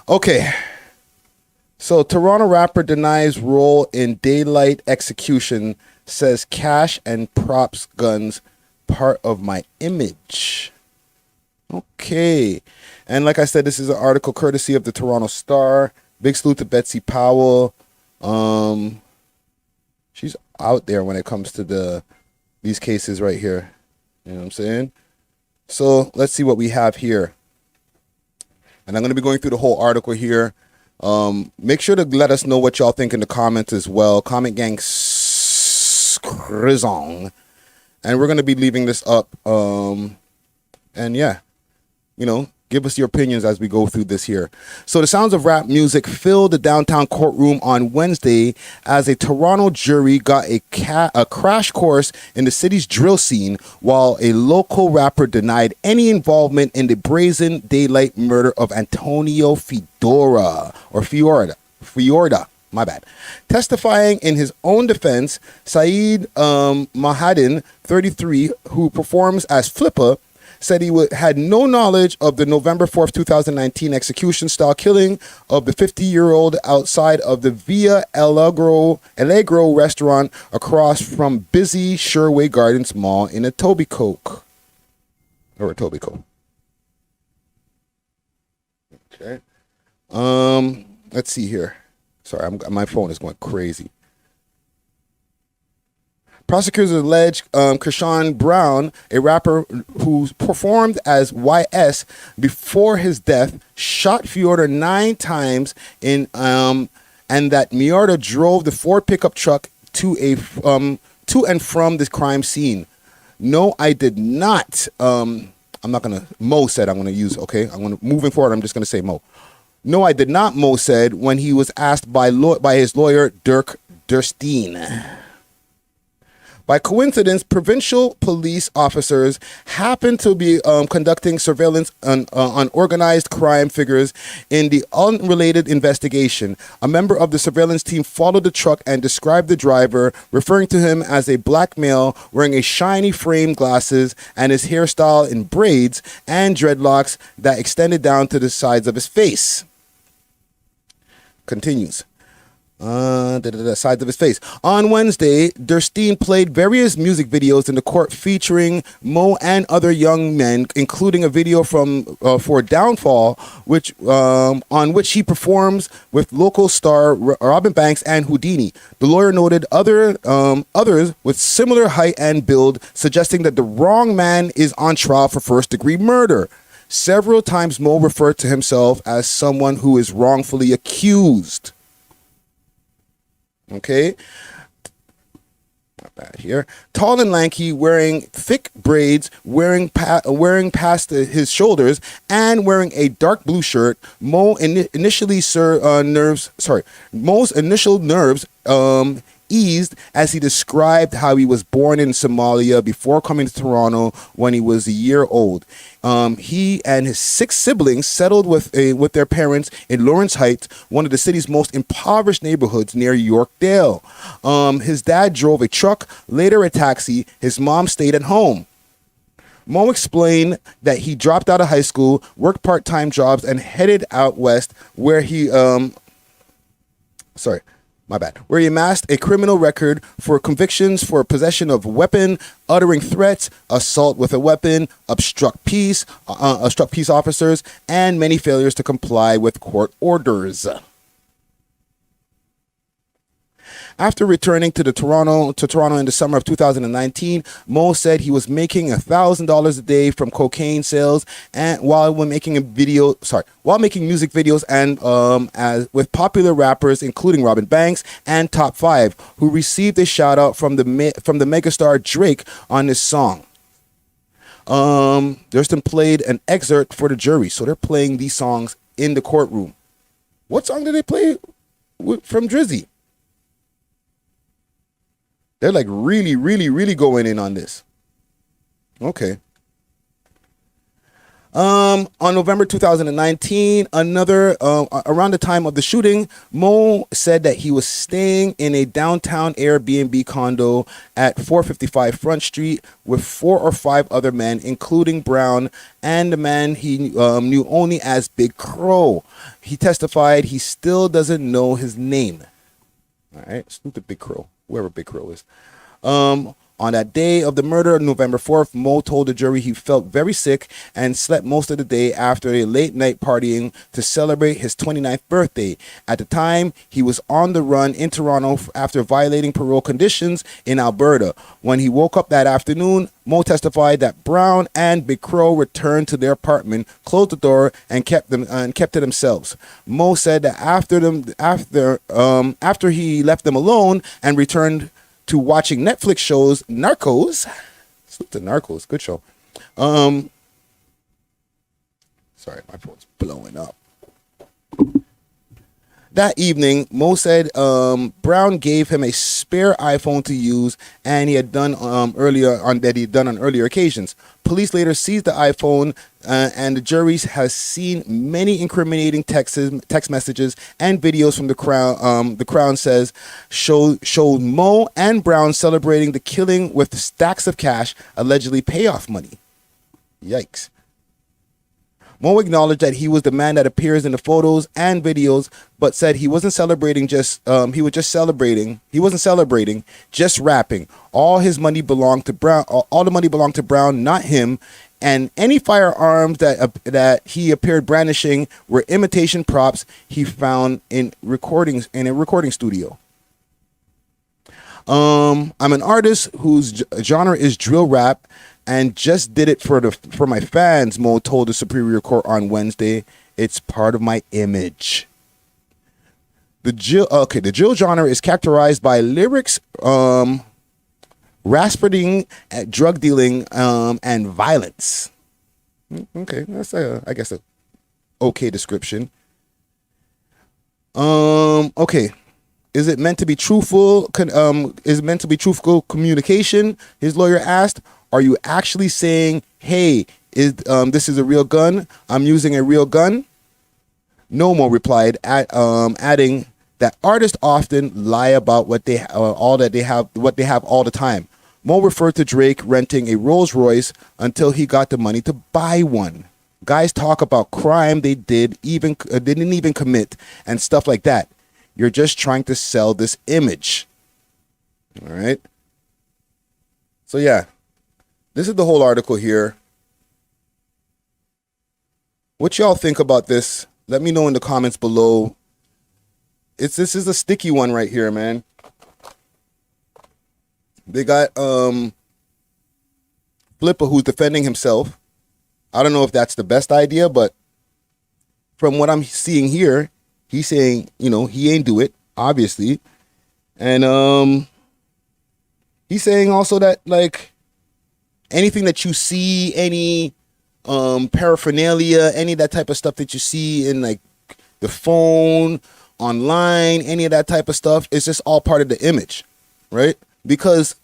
Okay. So Toronto rapper denies role in daylight execution, says cash and props guns part of my image. Okay. And like I said, this is an article courtesy of the Toronto Star. Big salute to Betsy Powell. She's out there when it comes to these cases right here. You know what I'm saying? So let's see what we have here. And I'm going to be going through the whole article here. Make sure to let us know what y'all think in the comments as well. Comment gang Skrizong. And we're going to be leaving this up. And yeah, you know, give us your opinions as we go through this here. So the sounds of rap music filled the downtown courtroom on Wednesday as a Toronto jury got a crash course in the city's drill scene, while a local rapper denied any involvement in the brazen daylight murder of Antonio Fiorda. My bad. Testifying in his own defense, Saeed Mahadin, 33, who performs as FLIPPA, said he had no knowledge of the November 4th, 2019 execution-style killing of the 50-year-old outside of the Via Allegro restaurant across from busy Sherway Gardens Mall in Etobicoke. Okay. Let's see here. Sorry, my phone is going crazy. Prosecutors allege Krishan Brown, a rapper who performed as YS before his death, shot Fiorda 9 times and that Fiorda drove the Ford pickup truck to and from the crime scene. No, I did not. I'm not gonna. Mo said I'm gonna use. Okay, moving forward. I'm just gonna say Mo. No, I did not. Mo said when he was asked by his lawyer Dirk Durstein. By coincidence, provincial police officers happened to be conducting surveillance on organized crime figures in the unrelated investigation. A member of the surveillance team followed the truck and described the driver, referring to him as a black male wearing a shiny framed glasses and his hairstyle in braids and dreadlocks that extended down to the sides of his face. Continues. Sides of his face. On Wednesday, Durstein played various music videos in the court featuring Mo and other young men, including a video for Downfall, on which he performs with local star Robin Banks and Houdini. The lawyer noted others with similar height and build, suggesting that the wrong man is on trial for first-degree murder. Several times Mo referred to himself as someone who is wrongfully accused. Okay, not bad here. Tall and lanky, wearing thick braids, wearing past his shoulders, and wearing a dark blue shirt. Mo's initial nerves eased as he described how he was born in Somalia before coming to Toronto when he was a year old. He and his 6 siblings settled with their parents in Lawrence Heights, one of the city's most impoverished neighborhoods near Yorkdale. His dad drove a truck, later a taxi. His mom stayed at home. Mo explained that he dropped out of high school, worked part-time jobs, and headed out west where he where he amassed a criminal record for convictions for possession of a weapon, uttering threats, assault with a weapon, obstruct peace officers, and many failures to comply with court orders. After returning to Toronto in the summer of 2019, Mo said he was making $1,000 a day from cocaine sales, and while making music videos and with popular rappers including Robin Banks and Top 5, who received a shout out from the megastar Drake on this song. Thurston played an excerpt for the jury, so they're playing these songs in the courtroom. What song did they play from Drizzy? They're like really, really, really going in on this. Okay. On November 2019, another around the time of the shooting, Mo said that he was staying in a downtown Airbnb condo at 455 Front Street with 4 or 5 other men, including Brown and the man he knew only as Big Crow. He testified he still doesn't know his name. All right, stupid Big Crow, whoever Big Crow is. On that day of the murder, November 4th, Mo told the jury he felt very sick and slept most of the day after a late night partying to celebrate his 29th birthday. At the time, he was on the run in Toronto after violating parole conditions in Alberta. When he woke up that afternoon, Mo testified that Brown and Big Crow returned to their apartment, closed the door, and kept to themselves. Mo said that after he left them alone and returned to watching Netflix shows Narcos. Salute to Narcos, good show. Sorry, my phone's blowing up. That evening, Mo said Brown gave him a spare iPhone to use, and he had done on earlier occasions. Police later seized the iPhone, and the jury has seen many incriminating text messages and videos from the Crown. The Crown says showed Mo and Brown celebrating the killing with stacks of cash, allegedly payoff money. Yikes. Mo acknowledged that he was the man that appears in the photos and videos, but said he wasn't celebrating he wasn't celebrating, just rapping. All his money belonged to Brown. All the money belonged to Brown, not him. And any firearms that he appeared brandishing were imitation props he found in a recording studio. I'm an artist whose genre is drill rap, and just did it for my fans, Mo told the Superior Court on Wednesday. It's part of my image. The drill genre is characterized by lyrics, rasping, drug dealing, and violence. Okay, that's I guess a okay description. Okay. Is it meant to be truthful? Is it meant to be truthful communication? His lawyer asked. Are you actually saying, hey, this is a real gun? I'm using a real gun? No, Mo replied, adding that artists often lie about what they have all the time. Mo referred to Drake renting a Rolls Royce until he got the money to buy one. Guys talk about crime they didn't even commit and stuff like that. You're just trying to sell this image. All right. So yeah. This is the whole article here. What y'all think about this? Let me know in the comments below. This is a sticky one right here, man. They got FLIPPA who's defending himself. I don't know if that's the best idea, but from what I'm seeing here, he's saying, he ain't do it, obviously. And he's saying also that, like, anything that you see, any paraphernalia, any of that type of stuff that you see in like the phone, online, any of that type of stuff, it's just all part of the image, right? Because,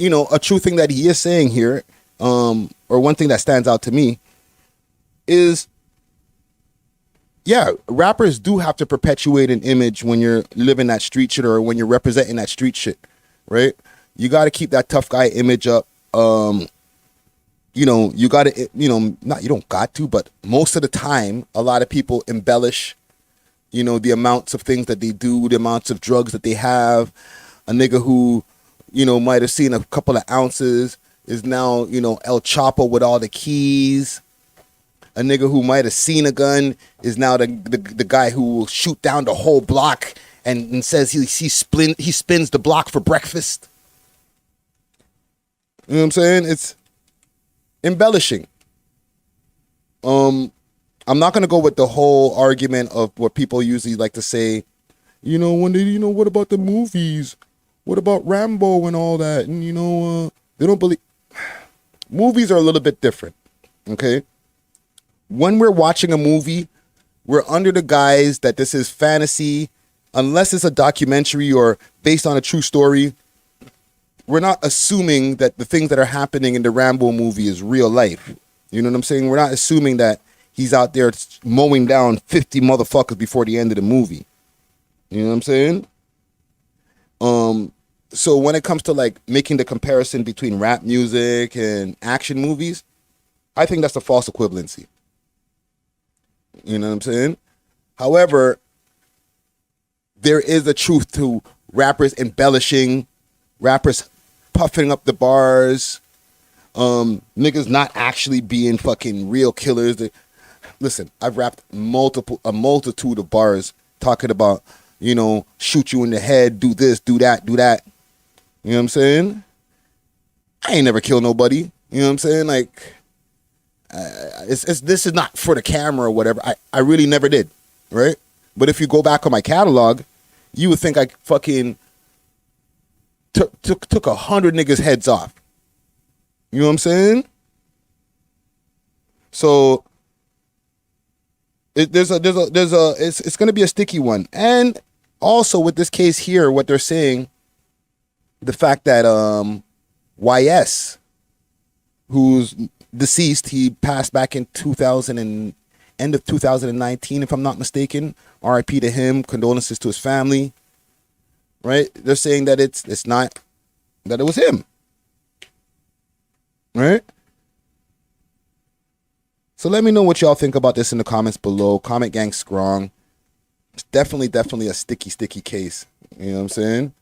a true thing that he is saying here, or one thing that stands out to me is, yeah, rappers do have to perpetuate an image when you're living that street shit or when you're representing that street shit, right? You got to keep that tough guy image up. You got to, you don't got to, but most of the time, a lot of people embellish, the amounts of things that they do, the amounts of drugs that they have. A nigga who, might have seen a couple of ounces is now, El Chapo with all the keys. A nigga who might have seen a gun is now the guy who will shoot down the whole block and says he spins the block for breakfast. You know what I'm saying? It's embellishing. I'm not gonna go with the whole argument of what people usually like to say. What about the movies? What about Rambo and all that? And they don't believe. Movies are a little bit different. Okay. When we're watching a movie, we're under the guise that this is fantasy, unless it's a documentary or based on a true story. We're not assuming that the things that are happening in the Rambo movie is real life. You know what I'm saying? We're not assuming that he's out there mowing down 50 motherfuckers before the end of the movie. You know what I'm saying? So when it comes to like making the comparison between rap music and action movies, I think that's a false equivalency. You know what I'm saying? However, there is a truth to rappers embellishing, rappers puffing up the bars, niggas not actually being fucking real killers. Listen, I've rapped a multitude of bars talking about, you know, shoot you in the head, do this, do that, do that. You know what I'm saying? I ain't never killed nobody. You know what I'm saying? Like, this is not for the camera or whatever. I really never did, right? But if you go back on my catalog, you would think I fucking took 100 niggas' heads off. You know what I'm saying? So it's gonna be a sticky one. And also with this case here, what they're saying, the fact that YS, who's deceased, he passed back in end of 2019, if I'm not mistaken. RIP to him, condolences to his family. Right? They're saying that it's not, that it was him. Right? So let me know what y'all think about this in the comments below. Comment gang strong. It's definitely a sticky case. You know what I'm saying?